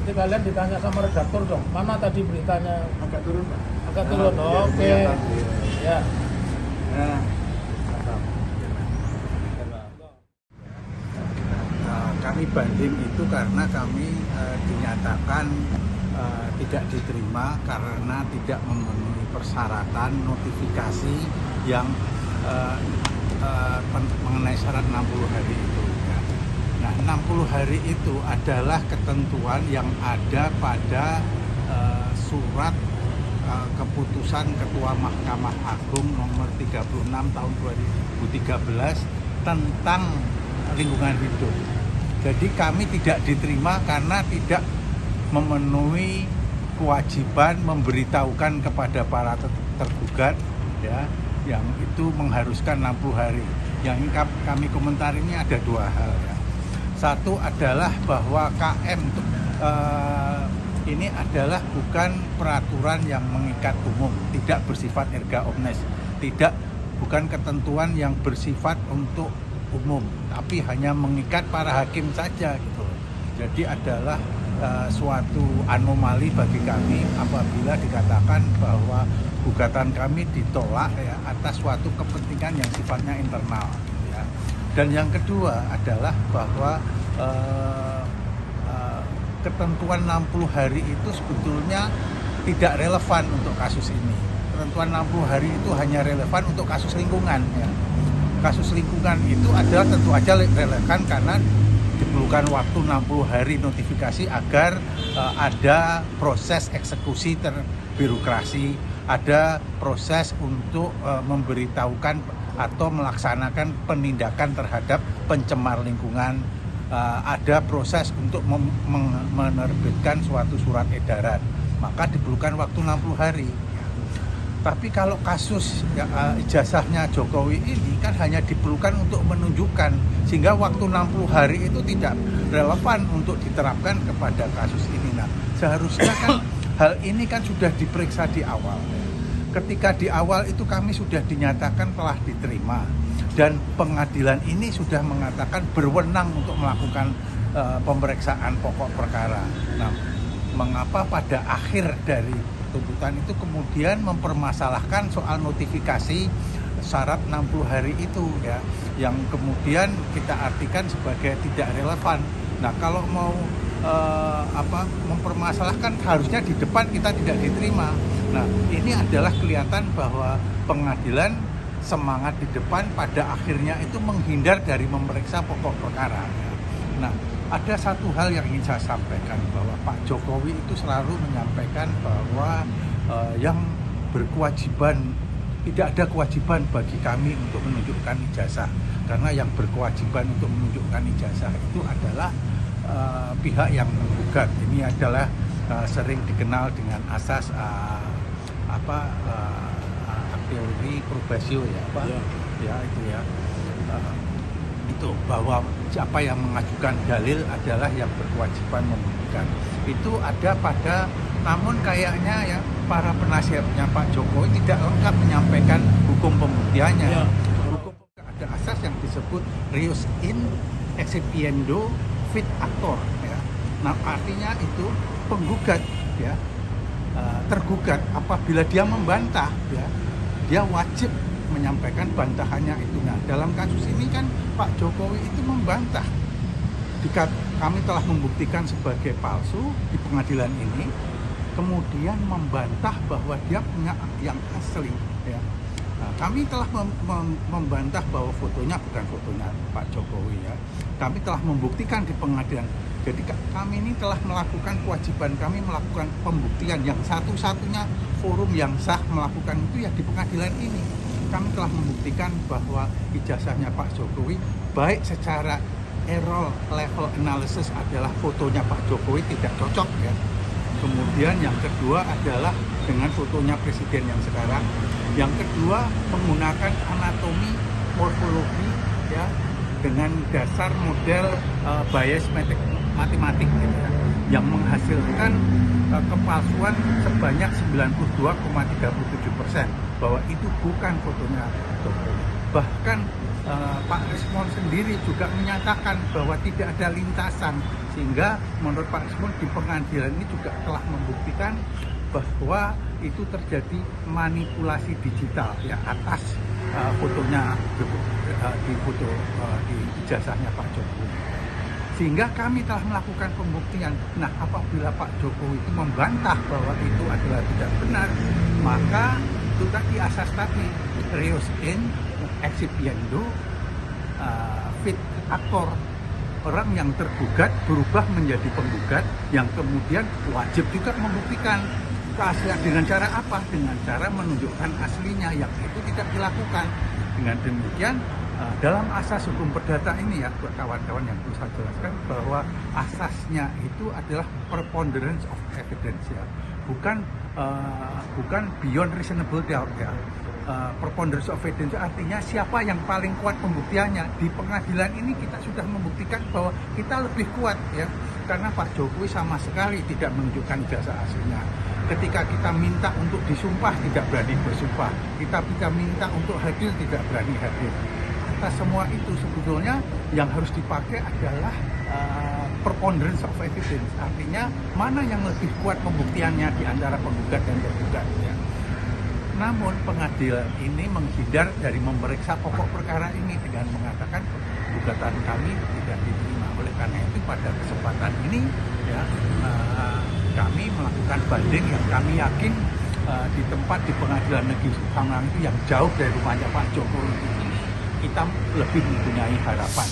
Nanti kalian ditanya sama redaktur dong, mana tadi beritanya? Agak turun, Pak. Agak turun, Biar oke. kelihatan. Ya. Nah, kami banding itu karena kami dinyatakan tidak diterima karena tidak memenuhi persyaratan notifikasi yang mengenai syarat 60 hari itu. Ya. Nah, 60 hari itu adalah ketentuan yang ada pada surat keputusan Ketua Mahkamah Agung nomor 36 tahun 2013 tentang lingkungan hidup. Jadi kami tidak diterima karena tidak memenuhi kewajiban memberitahukan kepada para tergugat, ya, yang itu mengharuskan 60 hari. Yang kami komentar ini ada dua hal, ya. Satu adalah bahwa KM ini adalah bukan peraturan yang mengikat umum, tidak bersifat erga omnes, bukan ketentuan yang bersifat untuk umum, tapi hanya mengikat para hakim saja gitu. Jadi adalah suatu anomali bagi kami apabila dikatakan bahwa gugatan kami ditolak, ya, atas suatu kepentingan yang sifatnya internal, ya. Dan yang kedua adalah bahwa ketentuan 60 hari itu sebetulnya tidak relevan untuk kasus ini. Ketentuan 60 hari itu hanya relevan untuk kasus lingkungan, ya. Kasus lingkungan itu adalah tentu aja relevan karena diperlukan waktu 60 hari notifikasi agar ada proses eksekusi terbirokrasi, ada proses untuk memberitahukan atau melaksanakan penindakan terhadap pencemar lingkungan, ada proses untuk menerbitkan suatu surat edaran, maka diperlukan waktu 60 hari. Tapi kalau kasus ijazahnya Jokowi ini kan hanya diperlukan untuk menunjukkan, sehingga waktu 60 hari itu tidak relevan untuk diterapkan kepada kasus ini. Nah, seharusnya kan hal ini kan sudah diperiksa di awal. Ketika di awal itu kami sudah dinyatakan telah diterima, dan pengadilan ini sudah mengatakan berwenang untuk melakukan pemeriksaan pokok perkara. Nah, mengapa pada akhir dari tuntutan itu kemudian mempermasalahkan soal notifikasi syarat 60 hari itu, ya, yang kemudian kita artikan sebagai tidak relevan. Nah, kalau mau mempermasalahkan harusnya di depan kita tidak diterima. Nah, ini adalah kelihatan bahwa pengadilan semangat di depan pada akhirnya itu menghindar dari memeriksa pokok perkara. Nah, ada satu hal yang ingin saya sampaikan, bahwa Pak Jokowi itu selalu menyampaikan bahwa yang berkewajiban, tidak ada kewajiban bagi kami untuk menunjukkan ijazah, karena yang berkewajiban untuk menunjukkan ijazah itu adalah pihak yang menggugat. Ini adalah sering dikenal dengan asas teori probasio, ya, Pak. Ya, itu ya. Itu bahwa siapa yang mengajukan dalil adalah yang berkewajiban membuktikan. Itu ada pada, namun kayaknya ya para penasihatnya Pak Jokowi tidak lengkap menyampaikan hukum pembuktiannya. Ya. Hukum ada asas yang disebut reus in excipiendo fit actor, ya. Nah, artinya itu penggugat, ya, tergugat apabila dia membantah, ya, dia wajib menyampaikan bantahannya itu. Nah, dalam kasus ini kan Pak Jokowi itu membantah. Kami telah membuktikan sebagai palsu di pengadilan ini, kemudian membantah bahwa dia punya yang asli, ya. Nah, kami telah membantah bahwa fotonya bukan fotonya Pak Jokowi, ya. Kami telah membuktikan di pengadilan. Jadi kami ini telah melakukan kewajiban kami, melakukan pembuktian yang satu-satunya forum yang sah melakukan itu ya di pengadilan ini. Kami telah membuktikan bahwa ijazahnya Pak Jokowi baik secara error level analysis adalah fotonya Pak Jokowi tidak cocok, ya. Kemudian yang kedua adalah dengan fotonya presiden yang sekarang. Yang kedua menggunakan anatomi morfologi, ya, dengan dasar model bias matematik, gitu, ya, yang menghasilkan kepalsuan sebanyak 92,37%, bahwa itu bukan fotonya Jokowi. Bahkan Pak Rismon sendiri juga menyatakan bahwa tidak ada lintasan, sehingga menurut Pak Rismon di pengadilan ini juga telah membuktikan bahwa itu terjadi manipulasi digital ya atas fotonya di foto di ijazahnya Pak Jokowi. Sehingga kami telah melakukan pembuktian. Nah, apabila Pak Jokowi itu membantah bahwa itu adalah tidak benar, maka itu tadi asas tadi reus in excipiendo fit actor, orang yang tergugat berubah menjadi penggugat yang kemudian wajib juga membuktikan keaslian. Dengan cara apa? Dengan cara menunjukkan aslinya, yang itu tidak dilakukan. Dengan demikian dalam asas hukum perdata ini ya buat kawan-kawan yang perlu saya jelaskan bahwa asasnya itu adalah preponderance of evidence ya, bukan beyond reasonable doubt ya. Preponderance of evidence artinya siapa yang paling kuat pembuktiannya. Di pengadilan ini kita sudah membuktikan bahwa kita lebih kuat ya, karena Pak Jokowi sama sekali tidak menunjukkan ijazah aslinya. Ketika kita minta untuk disumpah tidak berani bersumpah, kita minta untuk hadir tidak berani hadir. Atas semua itu sebetulnya yang harus dipakai adalah preponderance of evidence, artinya mana yang lebih kuat pembuktiannya di antara penggugat dan tergugat ya. Namun pengadilan ini menghindar dari memeriksa pokok perkara ini dengan mengatakan gugatan kami tidak diterima. Oleh karena itu pada kesempatan ini ya kami melakukan banding yang kami yakin di tempat di Pengadilan Negeri Tangerang itu yang jauh dari rumahnya Pak Jokowi ini kita lebih mempunyai harapan.